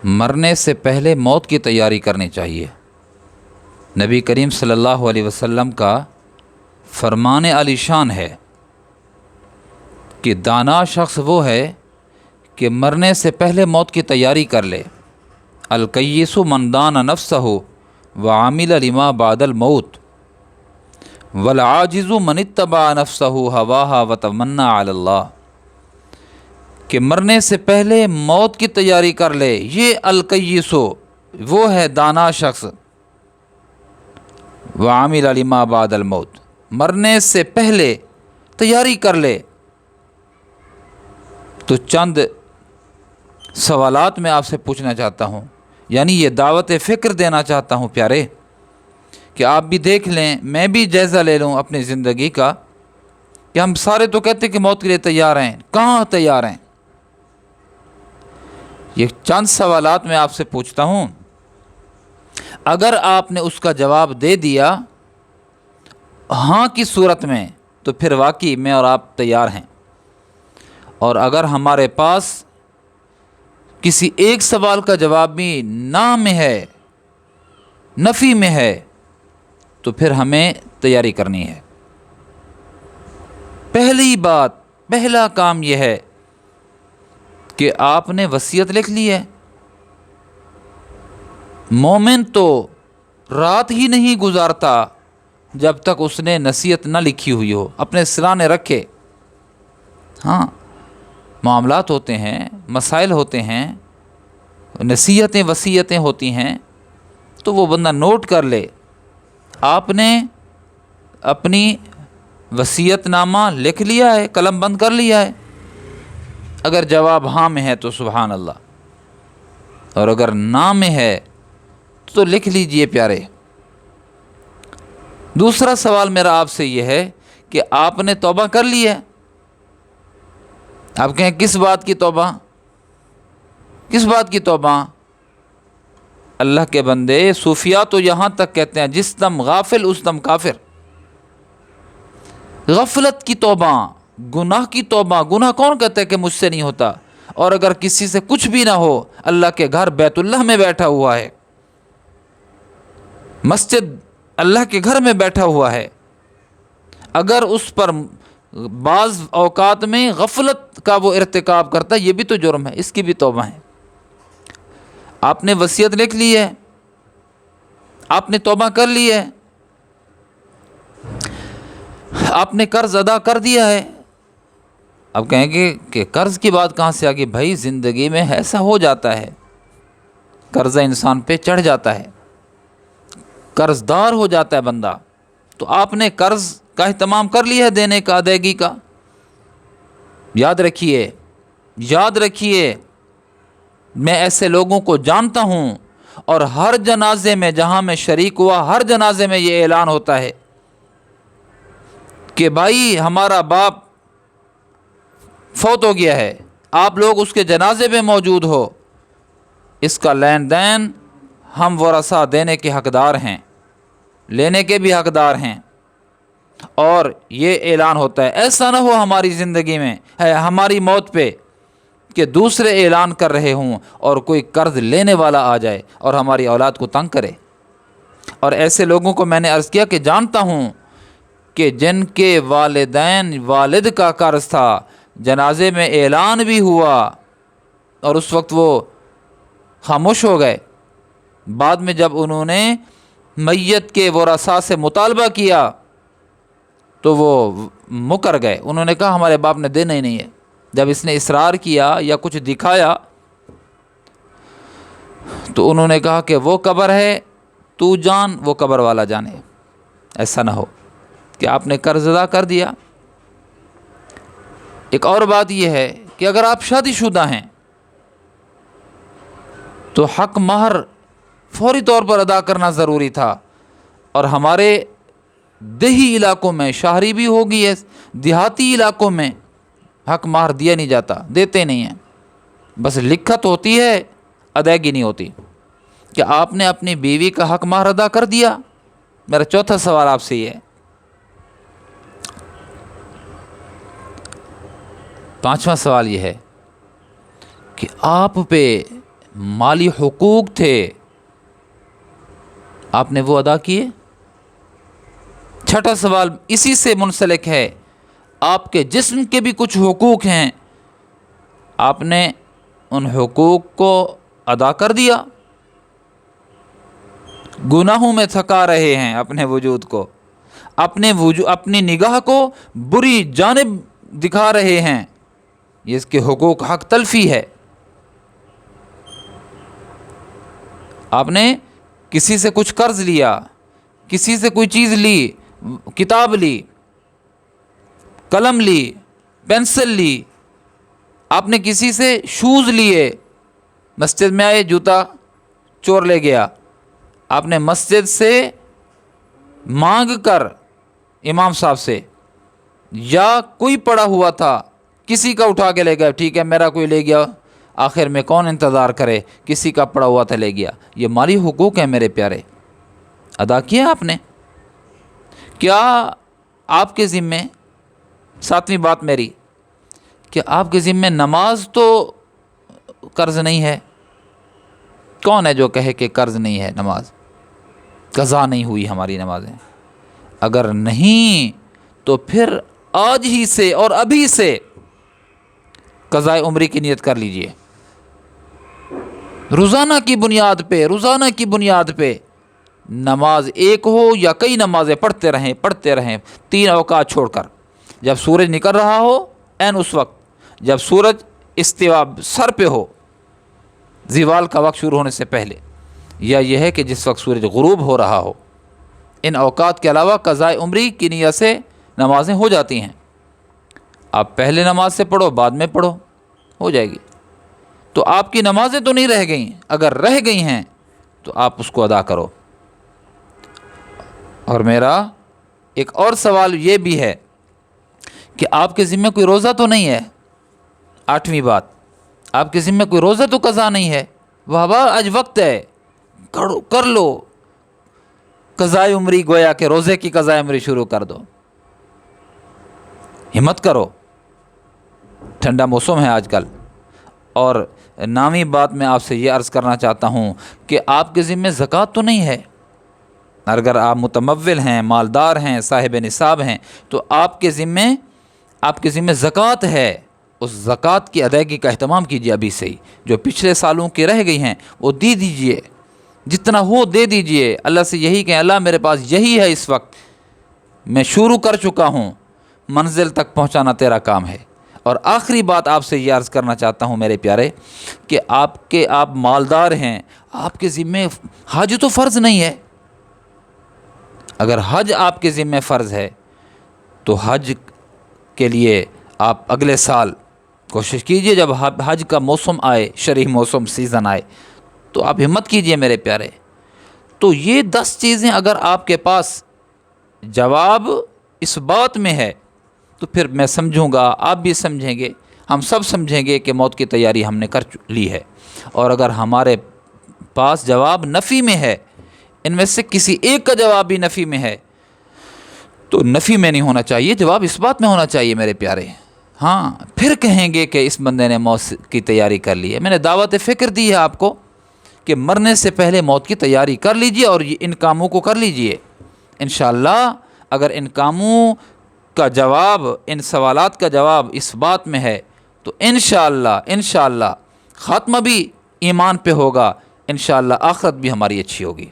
مرنے سے پہلے موت کی تیاری کرنی چاہیے۔ نبی کریم صلی اللہ علیہ وسلم کا فرمان عالی شان ہے کہ دانا شخص وہ ہے کہ مرنے سے پہلے موت کی تیاری کر لے۔ الکیس من دان نفسہ وعمل لما بعد الموت والعاجز من اتبع نفسہ ہواہا وتمنی علی اللہ، کہ مرنے سے پہلے موت کی تیاری کر لے۔ یہ الکیسو وہ ہے دانا شخص، وعمل لما بعد الموت، مرنے سے پہلے تیاری کر لے۔ تو چند سوالات میں آپ سے پوچھنا چاہتا ہوں، یعنی یہ دعوت فکر دینا چاہتا ہوں پیارے، کہ آپ بھی دیکھ لیں، میں بھی جائزہ لے لوں اپنی زندگی کا، کہ ہم سارے تو کہتے ہیں کہ موت کے لیے تیار ہیں، کہاں تیار ہیں؟ یہ چند سوالات میں آپ سے پوچھتا ہوں، اگر آپ نے اس کا جواب دے دیا ہاں کی صورت میں تو پھر واقعی میں اور آپ تیار ہیں، اور اگر ہمارے پاس کسی ایک سوال کا جواب بھی نہ میں ہے، نفی میں ہے، تو پھر ہمیں تیاری کرنی ہے۔ پہلی بات، پہلا کام یہ ہے کہ آپ نے وصیت لکھ لی ہے۔ مومن تو رات ہی نہیں گزارتا جب تک اس نے نصیحت نہ لکھی ہوئی ہو، اپنے سرانے رکھے۔ ہاں، معاملات ہوتے ہیں، مسائل ہوتے ہیں، نصیحتیں وصیتیں ہوتی ہیں، تو وہ بندہ نوٹ کر لے۔ آپ نے اپنی وصیت نامہ لکھ لیا ہے، قلم بند کر لیا ہے؟ اگر جواب ہاں میں ہے تو سبحان اللہ، اور اگر نہ میں ہے تو لکھ لیجئے پیارے۔ دوسرا سوال میرا آپ سے یہ ہے کہ آپ نے توبہ کر لی ہے؟ آپ کہیں کس بات کی توبہ؟ کس بات کی توبہ؟ اللہ کے بندے، صوفیاء تو یہاں تک کہتے ہیں جس دم غافل اس دم کافر۔ غفلت کی توبہ، گناہ کی توبہ۔ گناہ کون کہتا ہے کہ مجھ سے نہیں ہوتا؟ اور اگر کسی سے کچھ بھی نہ ہو، اللہ کے گھر بیت اللہ میں بیٹھا ہوا ہے، مسجد اللہ کے گھر میں بیٹھا ہوا ہے، اگر اس پر بعض اوقات میں غفلت کا وہ ارتکاب کرتا ہے، یہ بھی تو جرم ہے، اس کی بھی توبہ ہے۔ آپ نے وصیت لکھ لی ہے، آپ نے توبہ کر لی ہے، آپ نے قرض ادا کر دیا ہے۔ اب کہیں گے کہ قرض کی بات کہاں سے آ گئی؟ بھائی زندگی میں ایسا ہو جاتا ہے، قرضہ انسان پہ چڑھ جاتا ہے، قرض دار ہو جاتا ہے بندہ۔ تو آپ نے قرض کا اہتمام کر لیا ہے، دینے کا، ادائیگی کا؟ یاد رکھیے، یاد رکھیے، میں ایسے لوگوں کو جانتا ہوں، اور ہر جنازے میں جہاں میں شریک ہوا، ہر جنازے میں یہ اعلان ہوتا ہے کہ بھائی ہمارا باپ فوت ہو گیا ہے، آپ لوگ اس کے جنازے میں موجود ہو، اس کا لین دین ہم ورثہ دینے کے حقدار ہیں، لینے کے بھی حقدار ہیں۔ اور یہ اعلان ہوتا ہے، ایسا نہ ہو ہماری زندگی میں، ہماری موت پہ، کہ دوسرے اعلان کر رہے ہوں اور کوئی قرض لینے والا آ جائے اور ہماری اولاد کو تنگ کرے۔ اور ایسے لوگوں کو میں نے عرض کیا کہ جانتا ہوں کہ جن کے والدین، والد کا قرض تھا، جنازے میں اعلان بھی ہوا اور اس وقت وہ خاموش ہو گئے، بعد میں جب انہوں نے میت کے ورثاء سے مطالبہ کیا تو وہ مکر گئے، انہوں نے کہا ہمارے باپ نے دینا ہی نہیں ہے۔ جب اس نے اصرار کیا یا کچھ دکھایا تو انہوں نے کہا کہ وہ قبر ہے، تو جان، وہ قبر والا جانے۔ ایسا نہ ہو کہ آپ نے قرض ادا کر دیا۔ ایک اور بات یہ ہے کہ اگر آپ شادی شدہ ہیں تو حق مہر فوری طور پر ادا کرنا ضروری تھا، اور ہمارے دیہی علاقوں میں، شہری بھی ہوگی ہے، دیہاتی علاقوں میں حق مہر دیا نہیں جاتا، دیتے نہیں ہیں، بس لکھت ہوتی ہے، ادائیگی نہیں ہوتی۔ کہ آپ نے اپنی بیوی کا حق مہر ادا کر دیا؟ میرا چوتھا سوال آپ سے یہ ہے۔ پانچواں سوال یہ ہے کہ آپ پہ مالی حقوق تھے، آپ نے وہ ادا کیے؟ چھٹا سوال اسی سے منسلک ہے، آپ کے جسم کے بھی کچھ حقوق ہیں، آپ نے ان حقوق کو ادا کر دیا؟ گناہوں میں تھکا رہے ہیں اپنے وجود کو، اپنی نگاہ کو بری جانب دکھا رہے ہیں، یہ اس کے حقوق حق تلفی ہے۔ آپ نے کسی سے کچھ قرض لیا، کسی سے کوئی چیز لی، کتاب لی، قلم لی، پینسل لی، آپ نے کسی سے شوز لیے، مسجد میں آئے جوتا چور لے گیا، آپ نے مسجد سے مانگ کر امام صاحب سے، یا کوئی پڑا ہوا تھا کسی کا اٹھا کے لے گیا، ٹھیک ہے میرا کوئی لے گیا، آخر میں کون انتظار کرے، کسی کا پڑا ہوا تھا لے گیا، یہ مالی حقوق ہیں میرے پیارے، ادا کیا آپ نے؟ کیا آپ کے ذمے، ساتویں بات میری، کہ آپ کے ذمے نماز تو قرض نہیں ہے؟ کون ہے جو کہے کہ قرض نہیں ہے نماز، قضا نہیں ہوئی ہماری نمازیں؟ اگر نہیں تو پھر آج ہی سے اور ابھی سے قضائے عمری کی نیت کر لیجئے، روزانہ کی بنیاد پہ نماز ایک ہو یا کئی نمازیں پڑھتے رہیں 3 اوقات چھوڑ کر، جب سورج نکل رہا ہو عین اس وقت، جب سورج استوا سر پہ ہو زوال کا وقت شروع ہونے سے پہلے، یا یہ ہے کہ جس وقت سورج غروب ہو رہا ہو، ان اوقات کے علاوہ قضائے عمری کی نیت سے نمازیں ہو جاتی ہیں۔ آپ پہلے نماز سے پڑھو، بعد میں پڑھو، ہو جائے گی۔ تو آپ کی نمازیں تو نہیں رہ گئیں، اگر رہ گئی ہیں تو آپ اس کو ادا کرو۔ اور میرا ایک اور سوال یہ بھی ہے کہ آپ کے ذمہ کوئی روزہ تو نہیں ہے؟ 8ویں بات، آپ کے ذمہ کوئی روزہ تو قضا نہیں ہے؟ واہ آج وقت ہے، کر لو قضائے عمری، گویا کہ روزے کی قضائے عمری شروع کر دو، ہمت کرو، ٹھنڈا موسم ہے آج کل۔ اور 9ویں بات میں آپ سے یہ عرض کرنا چاہتا ہوں کہ آپ کے ذمہ زکوٰۃ تو نہیں ہے۔ اگر آپ متمول ہیں، مالدار ہیں، صاحب نصاب ہیں، تو آپ کے ذمہ زکوٰۃ ہے، اس زکوٰۃ کی ادائیگی کا اہتمام کیجیے ابھی سے ہی، جو پچھلے سالوں کی رہ گئی ہیں وہ دے دیجیے، جتنا ہو دے دیجیے، اللہ سے یہی کہیں اللہ میرے پاس یہی ہے اس وقت، میں شروع کر چکا ہوں، منزل تک پہنچانا تیرا کام ہے۔ اور آخری بات آپ سے یہ عرض کرنا چاہتا ہوں میرے پیارے کہ آپ مالدار ہیں، آپ کے ذمہ حج تو فرض نہیں ہے۔ اگر حج آپ کے ذمہ فرض ہے تو حج کے لیے آپ اگلے سال کوشش کیجئے، جب حج کا موسم آئے، شرعی موسم سیزن آئے، تو آپ ہمت کیجئے میرے پیارے۔ تو یہ 10 چیزیں اگر آپ کے پاس جواب اس بات میں ہے تو پھر میں سمجھوں گا، آپ بھی سمجھیں گے، ہم سب سمجھیں گے کہ موت کی تیاری ہم نے کر لی ہے۔ اور اگر ہمارے پاس جواب نفی میں ہے، ان میں سے کسی ایک کا جواب بھی نفی میں ہے، تو نفی میں نہیں ہونا چاہیے، جواب اس بات میں ہونا چاہیے میرے پیارے۔ ہاں پھر کہیں گے کہ اس بندے نے موت کی تیاری کر لی ہے۔ میں نے دعوت فکر دی ہے آپ کو کہ مرنے سے پہلے موت کی تیاری کر لیجئے اور ان کاموں کو کر لیجئے۔ انشاءاللہ اگر ان کاموں کا جواب، ان سوالات کا جواب اس بات میں ہے تو انشاءاللہ خاتمہ بھی ایمان پہ ہوگا، انشاءاللہ آخرت بھی ہماری اچھی ہوگی۔